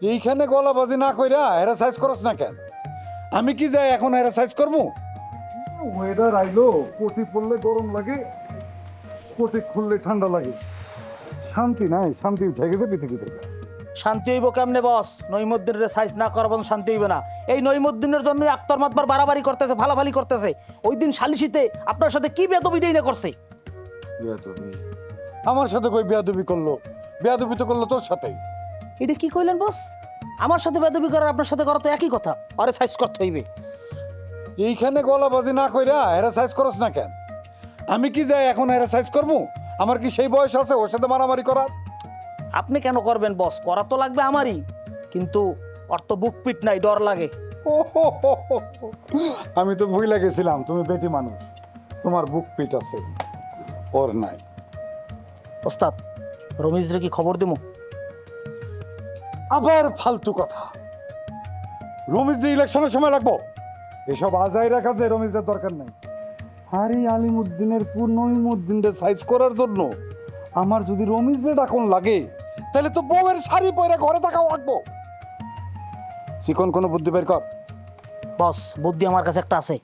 এইখানে গলাবাজি না কইরা এরা সাইজ করস না কেন? আমি কি যাই এখন এরা সাইজ করবো? ওয়েদার আইলো, কোটি পড়লে গরম লাগে, কোটি খুললে ঠান্ডা লাগে। শান্তি নাই, শান্তি উঠে গেছে পৃথিবী থেকে। শান্তি হইব কেমনে বস? নইমুদ্দিনের সাইজ না করবেন শান্তি হইবে না। এই নইমুদ্দিনের জন্য আক্তার মাতবার বাড়াবাড়ি করতেছে, ভালাভালি করতেছে। ওই দিন সালিশিতে আপনার সাথে কি বেদবিটাই না করছে। বেয়াদবি? আমার সাথে কই বেয়াদবি করলো? বেয়াদবি তো করলো তোর সাথেই। এটা কি কইলেন বস? আমার সাথে বেদবি করার আপনার সাথে করা তো একই কথা। আরে সাইজ করতে হইবে। এইখানে গলাবাজি না কইরা এরা সাইজ করস না কেন? আমি কি যাই এখন এরা সাইজ করবো? আমার কি সেই বয়স আছে ওর সাথে মারামারি করার? আপনি কেন করবেন বস? করা তো লাগবে আমারই, কিন্তু অর্থ বুক পিট নাই, ডর লাগে। ও হো হো হো হো। আমি তো ভুইলা গেছিলাম তুমি বেটি মানুষ, তোমার বুক পিট আছে, ওর নাই। ওস্তাদ, রমিজরে কি খবর দেবো? আবার ফালতু কথা। রমিজ ইলেকশনের সময় লাগবো এসব আজাইরা কাজে রমিজের দরকার নাই। আরে আলিমুদ্দিনের পূর্ণইমুদ্দিনরে সাইজ করার জন্য আমার যদি রমিজরে ডাকন লাগে তাহলে তো বউয়ের শাড়ি পরে ঘরে থাকাও লাগবো। চিকন কোনো বুদ্ধি বের কর। বস, বুদ্ধি আমার কাছে একটা আছে।